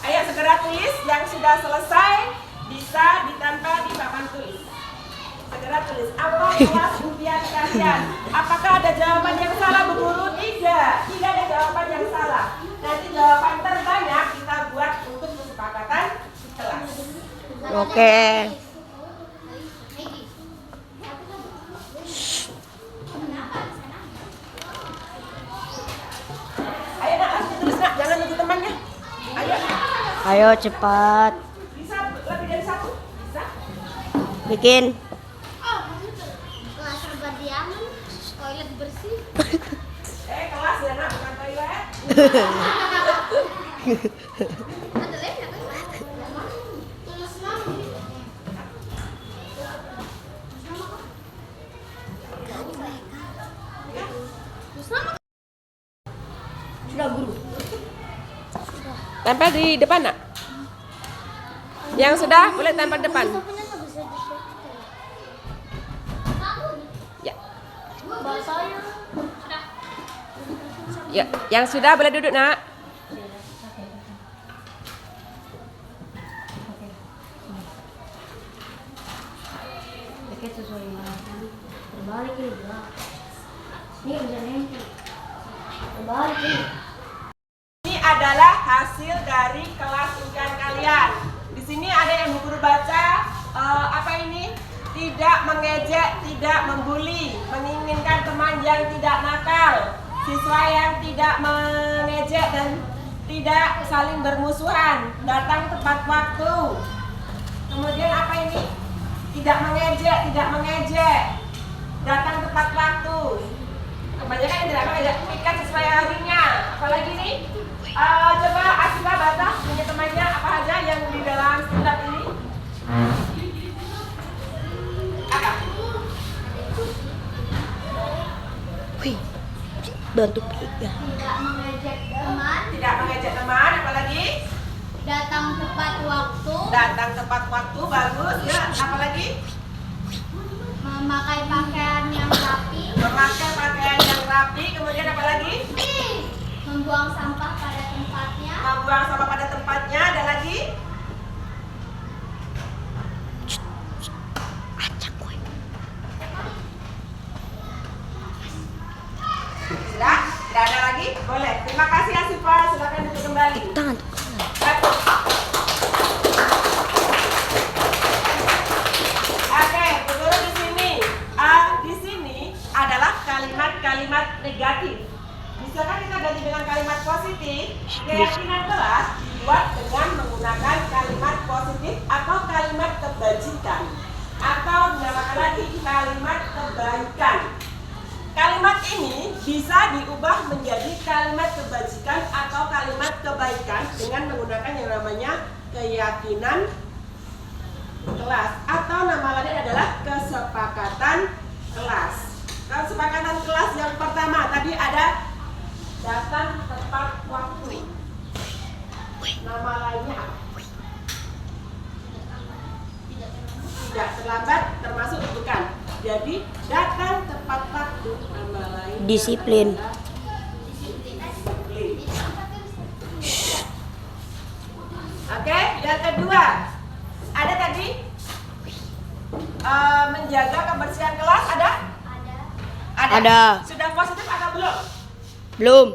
Ayo segera tulis yang sudah selesai bisa ditempel di papan tulis. Segera tulis apa kelas impian kalian. Apakah ada jawaban yang salah Bu Guru? Tidak ada jawaban yang salah. Nanti jawaban terbanyak kita buat untuk kesepakatan kelas. Oke. Ayo nak, langsung tulis nak, jangan nunggu temannya. Ayo. Ayo cepat. Bisa lebih dari satu? Bisa? Bikin. Kelas berdiaman, toilet bersih. Kelas ya nak, bukan toilet. Ada lem ya kan? Tulis nama. Sudah, Guru. Tempel di depan nak. Yang sudah boleh tempel depan. Ya. Ya, yang sudah boleh duduk nak. Terbalik ini berat. Ini udah nempel. Terbalik ini. Ini adalah hasil dari kelas impian kalian. Di sini ada yang Bu Guru baca apa ini? Tidak mengejek, tidak membuli, menginginkan teman yang tidak nakal, siswa yang tidak mengejek dan tidak saling bermusuhan, datang tepat waktu. Kemudian apa ini? Tidak mengejek, datang tepat waktu. Kebanyakan yang tidak mengejek, ikat sesuai harinya. Apalagi nih? Coba Asifa baca punya temannya apa aja yang di dalam surat ini. Apa? Wih, bantu pegang. Tidak mengejek teman. Tidak mengejek teman, apalagi? Datang tepat waktu. Datang tepat waktu, bagus. Ya, apalagi? Memakai pakaian yang rapi. Memakai pakaian yang rapi, kemudian apalagi? Membuang sampah pada tempatnya. Membuang sampah pada tempatnya, ada lagi? Sudah? Tidak ada lagi? Boleh. Terima kasih Asifa, silakan duduk kembali. Tangan. Bagus. Oke, Bu Guru di sini. Di sini adalah kalimat-kalimat negatif. Misalkan kita ganti dengan kalimat positif, keyakinan kelas dibuat dengan menggunakan kalimat positif atau kalimat kebajikan, atau dinamakan lagi kalimat kebaikan. Kalimat ini bisa diubah menjadi kalimat kebajikan atau kalimat kebaikan dengan menggunakan yang namanya keyakinan kelas, atau nama lain adalah kesepakatan kelas. Kesepakatan kelas yang pertama tadi ada datang tepat waktu. Nama lainnya apa? Tidak terlambat, termasuk bukan. Jadi datang tepat waktu, nama lain Disiplin. disiplin. Oke, Yang kedua, ada tadi menjaga kebersihan kelas, ada? Ada. Sudah positif atau belum? Belum.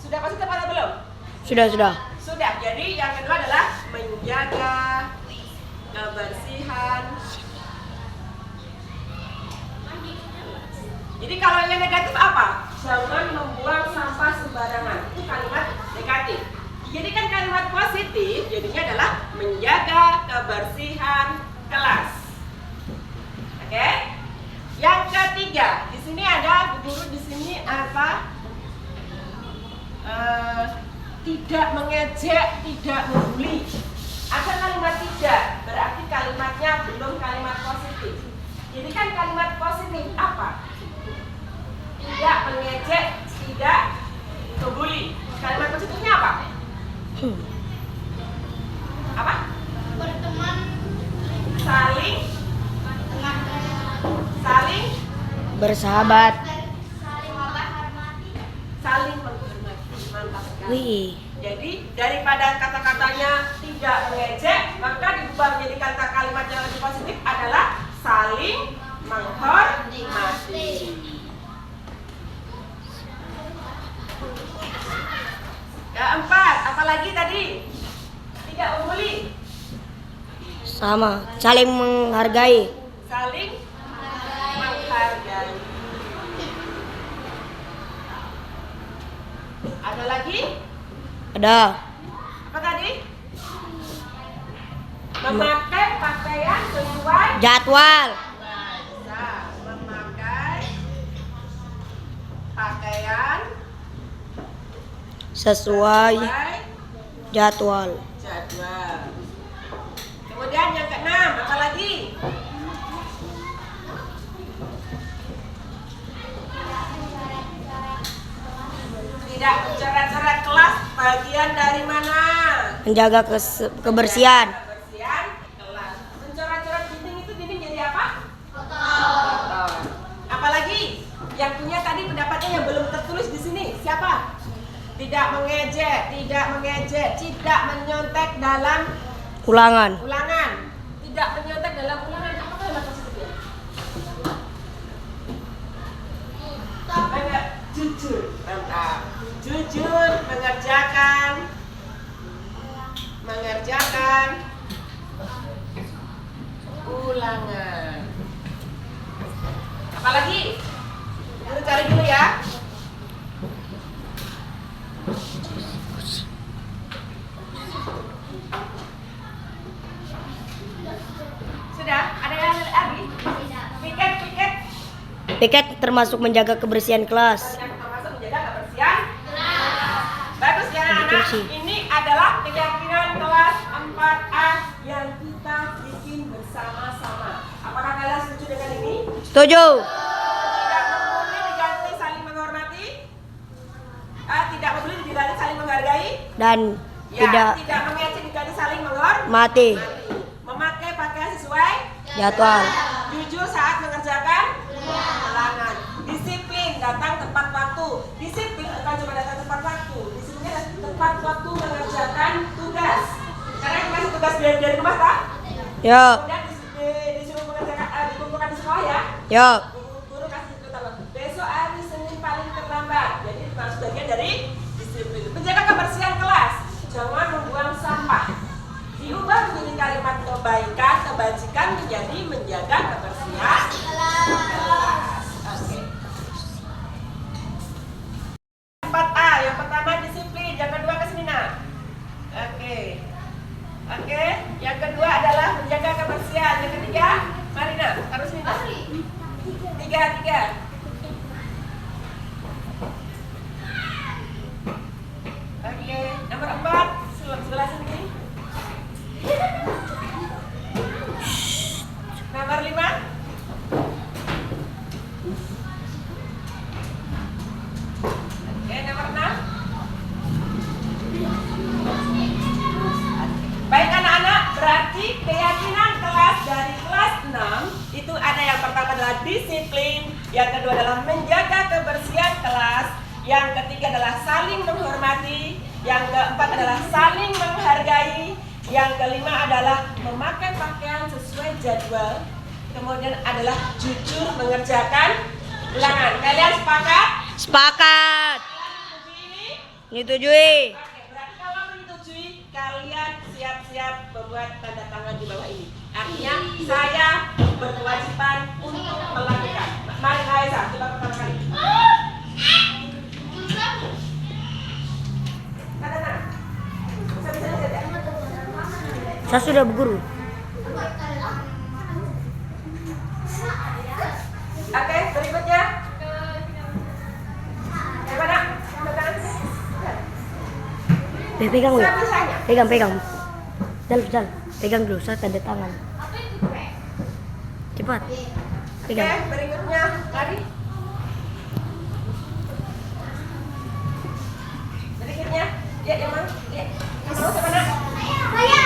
Sudah positif atau belum? Sudah. Sudah. Jadi yang kedua adalah menjaga kebersihan. Jadi kalau yang negatif apa? Jangan membuang sampah sembarangan. Itu kalimat negatif. Jadi kan kalimat positif jadinya adalah menjaga kebersihan kelas. Oke? Yang ketiga, di sini ada Bu Guru, di sini apa? Tidak mengejek, tidak membuli. Ada kalimat tidak, berarti kalimatnya belum kalimat positif. Jadi kan kalimat positif apa? Tidak mengejek, tidak membuli. Kalimat positifnya apa? Apa? Berteman, Saling Bersahabat. saling menghormati. saling menghormati. Mantap sekali. Wih. Jadi daripada kata-katanya tidak mengejek, maka diubah menjadi kata kalimat yang lebih positif adalah saling menghormati. Keempat, apalagi tadi? Tidak membuli, Sama. Saling menghargai. saling menghargai. Ada lagi? Ada. Apa tadi? Memakai pakaian sesuai Jadwal. bahasa. Memakai pakaian Sesuai jadwal. jadwal. Kemudian yang keenam, apa lagi? Tidak mencoret-coret kelas, bagian dari mana? Menjaga kebersihan. Kebersihan kelas. Mencoret-coret dinding jadi apa? Kotor. Apalagi yang punya tadi pendapatnya yang belum tertulis di sini, siapa? Tidak mengejek, tidak menyontek dalam Ulangan. tidak menyontek dalam ulangan. Apa kalimat positifnya? Jujur, mantap. Jujur mengerjakan ulangan. Apalagi? Kita cari dulu ya. Sudah? Ada yang lagi? Piket. Piket termasuk menjaga kebersihan kelas. Termasuk menjaga kebersihan. Bagus ya anak-anak. Betul sih. Ini adalah keyakinan kelas 4A yang kita bikin bersama-sama. Apakah kalian setuju dengan ini? Setuju. Tidak membuli diganti saling menghormati. Tidak membuli diganti saling menghargai. Dan Ya, tidak tidak mengejek diganti saling menghormati. mati. Memakai pakaian sesuai. Jadwal. Jujur saat mengerjakan ulangan. Disiplin, datang tepat waktu. Disiplin bukan cuma datang tepat waktu. Disiplinnya tepat waktu mengerjakan tugas. Karena kasih tugas dari rumah tak? Yo. Kemudian disuruh mengerjakan dikumpulkan di sekolah ya. Yo. Guru kasih tahu. Besok hari Senin paling terlambat. Jadi termasuk bagian dari disiplin. Menjaga kebersihan kelas. Jangan membuang sampah. Diubah menjadi kalimat kebaikan, kebajikan menjadi menjaga kebersihan kelas. Oke. 4A, yang pertama disiplin, yang kedua kesini nak. Oke. Yang kedua adalah menjaga kebersihan. Yang ketiga, Marina, harus ini. Tiga. Oke, nomor 4, sebelah sini. Nomor 5. Oke, nomor 6. Baik anak-anak, berarti keyakinan kelas dari kelas 6 itu ada yang pertama adalah disiplin, yang kedua adalah menjaga kebersihan kelas, yang ketiga adalah saling menghormati, Yang keempat adalah saling menghargai. Yang kelima adalah memakai pakaian sesuai jadwal. Kemudian adalah jujur mengerjakan ulangan. Kalian sepakat? Sepakat. Menyetujui ini? Menyetujui. Oke, berarti kalau menyetujui, kalian siap-siap membuat tanda tangan di bawah ini. Artinya saya berkewajiban untuk melakukan. Mari Aisyah, coba pertama kali. Tanda tangan. Bisa saja. Saya sudah berguru. Oke, berikutnya. Gimana? Tanda tangan. Pegang ya. Bisa-bisanya. Pegang. Jalan. Pegang dulu, saya tanda tangan. Cepat. Oke, Pegang. berikutnya. Mari. Berikutnya. Ya, yang mana? Ya. Yang mau ke mana? Saya.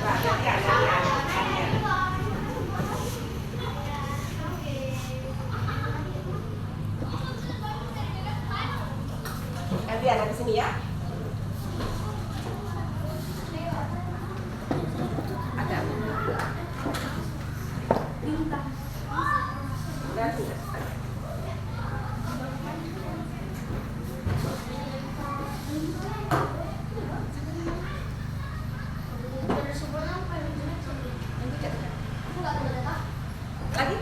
Nah, gantian. Gantian, ada di sini ya. Ada. Ganti. Lagi?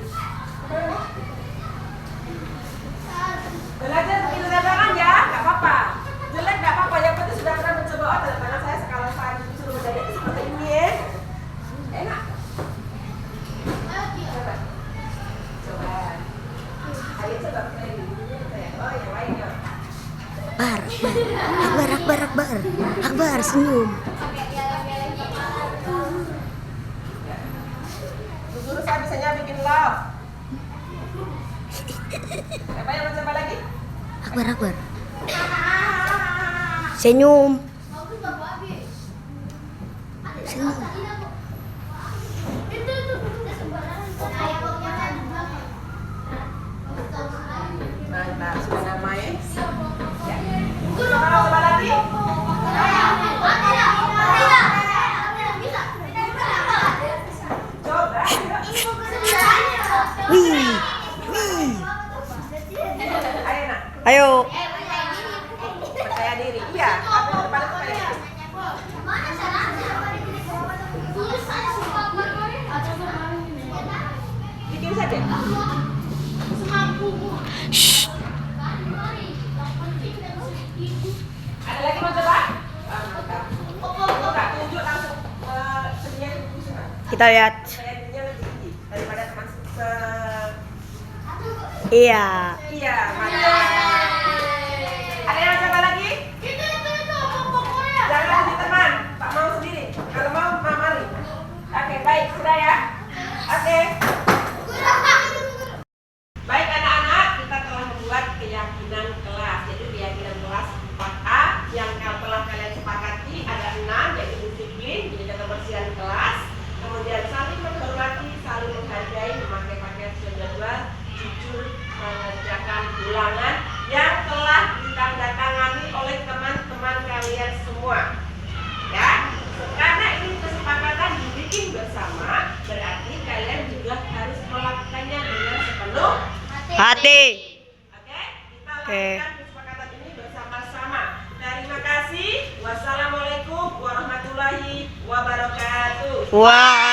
Belajar bikin tanda tangan ya, nggak apa-apa. Jelek nggak apa-apa, yang penting sudah pernah mencoba. Oh, tanda tangan saya kalau saya disuruh menjadi seperti ini ya. Enak. Coba. Ayo coba lagi. Oh, yang lainnya. Akbar, senyum. Bu guru saya bisanya bikin love. Siapa yang mau coba lagi? Akbar. Senyum. Mantap, sudah namanya. Ya. Siapa mau coba lagi? Coba. Wih. Ayo nak, Ayo. percaya diri. Iya, aku depan itu kayak gitu. Bikin saja. Ada lagi mau coba? Mantap. Enggak, tunjuk langsung seninya ke buku semua. Kita lihat. Percaya dirinya lebih tinggi daripada teman Iya. Iya, mantap. Ada yang mau coba lagi? Jangan di teman, Pak mau sendiri. Kalau mau, mari. Oke, baik, sudah ya. Oke. Baik anak-anak, kita telah membuat keyakinan kelas. Jadi keyakinan kelas 4A yang telah kalian sepakati ada 6, yaitu disiplin, menjaga kebersihan kelas, kemudian saling menghormati, saling menghargai, memakai pakaian sesuai jadwal, jujur mengerjakan ulangan yang telah ditandatangani oleh teman-teman kalian semua. Ya, karena ini kesepakatan dibikin bersama, berarti kalian juga harus melakukannya dengan sepenuh Hati. Oke, kita lakukan kesepakatan ini bersama-sama. Terima kasih. Wassalamualaikum warahmatullahi wabarakatuh. Wah.